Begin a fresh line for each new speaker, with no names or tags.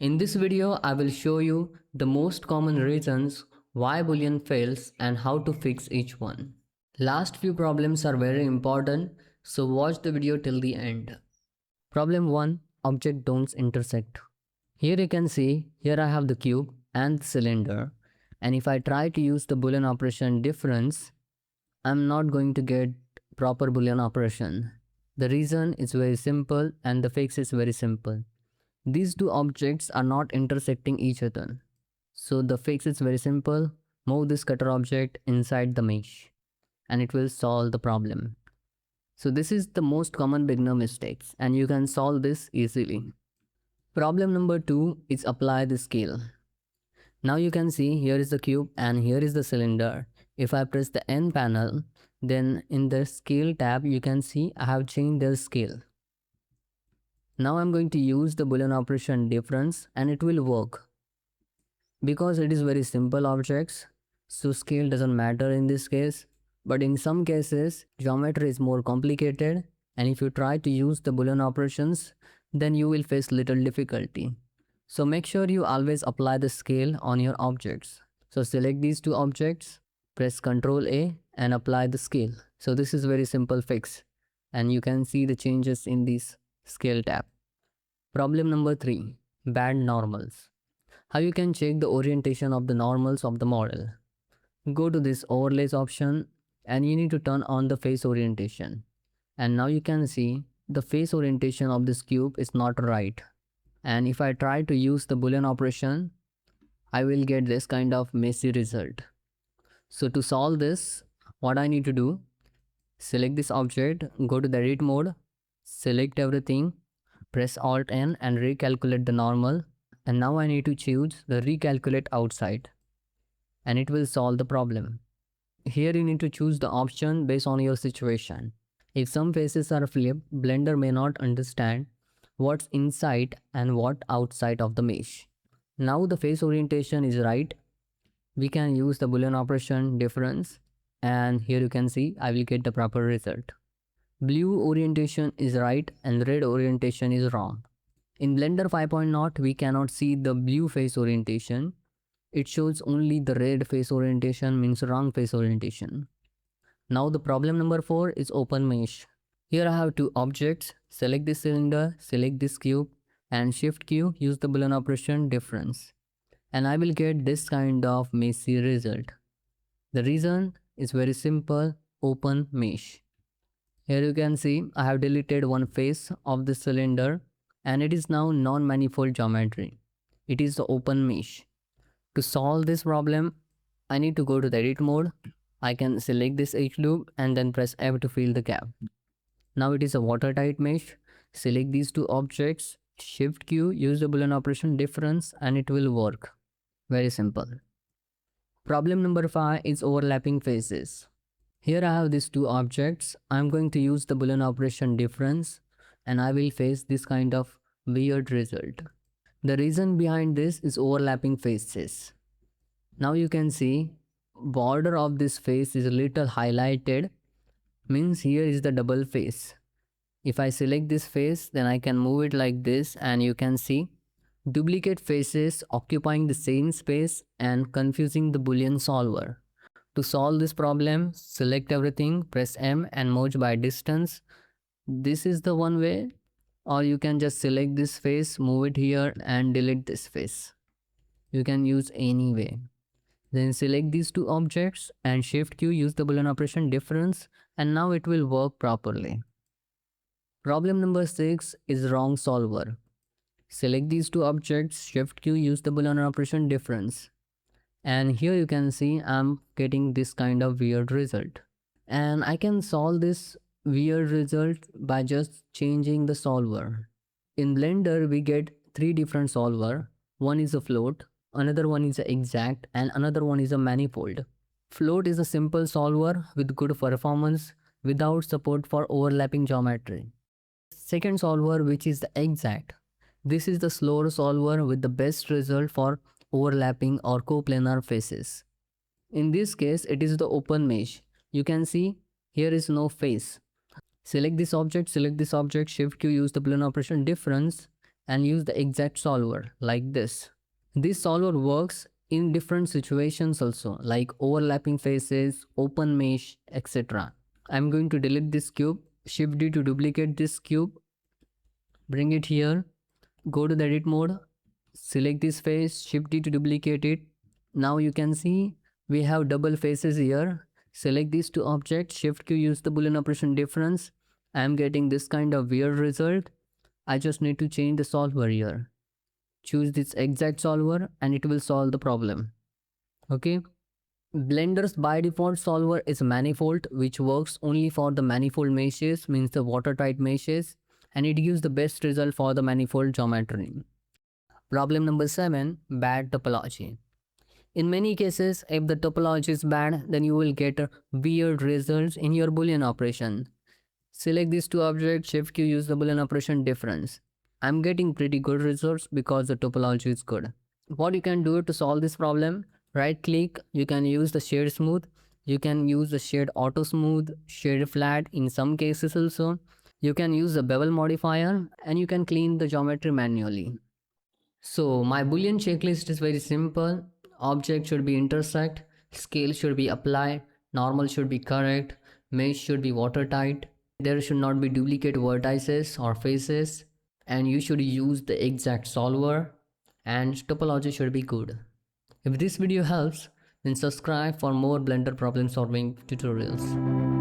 In this video, I will show you the most common reasons why Boolean fails and how to fix each one. Last few problems are very important, so watch the video till the end. Problem 1. Object don't intersect. Here you can see, here I have the cube and the cylinder, and if I try to use the Boolean operation difference, I'm not going to get proper Boolean operation. The reason is very simple and the fix is very simple. These two objects are not intersecting each other. So the fix is very simple. Move this cutter object inside the mesh and it will solve the problem. So this is the most common beginner mistakes and you can solve this easily. Problem number 2 is apply the scale. Now you can see here is the cube and here is the cylinder. If I press the N panel, then in the scale tab you can see I have changed their scale. Now I'm going to use the Boolean operation difference and it will work. Because it is very simple objects, so scale doesn't matter in this case. But in some cases, geometry is more complicated and if you try to use the Boolean operations, then you will face little difficulty. So make sure you always apply the scale on your objects. So select these two objects, press Ctrl A and apply the scale. So this is very simple fix and you can see the changes in this scale tab. Problem number 3. Bad normals. How you can check the orientation of the normals of the model. Go to this overlays option and you need to turn on the face orientation. And now you can see the face orientation of this cube is not right. And if I try to use the Boolean operation, I will get this kind of messy result. So to solve this, what I need to do, select this object, go to the edit mode, select everything, press Alt N and recalculate the normal. And now I need to choose the recalculate outside and it will solve the problem. Here you need to choose the option based on your situation. If some faces are flipped, Blender may not understand what's inside and what outside of the mesh. Now the face orientation is right. We can use the Boolean operation difference and here you can see I will get the proper result. Blue orientation is right and red orientation is wrong. In Blender 5.0 we cannot see the blue face orientation. It shows only the red face orientation, means wrong face orientation. Now the problem number 4 is open mesh. Here I have two objects, select this cylinder, select this cube and shift Q, use the Boolean operation difference. And I will get this kind of messy result. The reason is very simple, open mesh. Here you can see I have deleted one face of the cylinder and it is now non-manifold geometry. It is the open mesh. To solve this problem, I need to go to the edit mode. I can select this H loop and then press F to fill the gap. Now it is a watertight mesh. Select these two objects, shift Q, use the Boolean operation difference and it will work. Very simple. Problem number 5 is overlapping faces. Here I have these two objects. I am going to use the Boolean operation difference and I will face this kind of weird result. The reason behind this is overlapping faces. Now you can see border of this face is a little highlighted, means here is the double face. If I select this face, then I can move it like this and you can see duplicate faces occupying the same space and confusing the Boolean solver. To solve this problem, select everything, press M and merge by distance. This is the one way, or you can just select this face, move it here and delete this face. You can use any way. Then select these two objects and shift Q, use the Boolean operation difference and now it will work properly. Problem number 6 is wrong solver. Select these two objects, shift Q, use the Boolean operation difference. And here you can see I'm getting this kind of weird result. And I can solve this weird result by just changing the solver. In Blender we get 3 different solver. One is a float, another one is a exact and another one is a manifold. Float is a simple solver with good performance without support for overlapping geometry. Second solver, which is the exact. This is the slower solver with the best result for overlapping or coplanar faces. In this case it is the open mesh. You can see here is no face. Select this object, shift Q, use the Boolean operation difference and use the exact solver like this. This solver works in different situations also, like overlapping faces, open mesh, etc. I'm going to delete this cube, Shift D to duplicate this cube, bring it here, go to the edit mode, select this face, Shift D to duplicate it. Now you can see we have double faces here. Select these two objects, Shift Q, use the Boolean operation difference. I am getting this kind of weird result. I just need to change the solver here. Choose this exact solver and it will solve the problem. Okay. Blender's by default solver is manifold, which works only for the manifold meshes, means the watertight meshes, and it gives the best result for the manifold geometry. Problem number 7, bad topology. In many cases, if the topology is bad, then you will get weird results in your Boolean operation. Select these two objects, Shift Q, use the Boolean operation difference. I'm getting pretty good results because the topology is good. What you can do to solve this problem? Right click, you can use the shade smooth, you can use the shade auto smooth, shade flat in some cases also. You can use the bevel modifier and you can clean the geometry manually. So my Boolean checklist is very simple. Object should be intersect, scale should be applied, normal should be correct, mesh should be watertight, there should not be duplicate vertices or faces, and you should use the exact solver, and topology should be good. If this video helps, then subscribe for more Blender problem solving tutorials.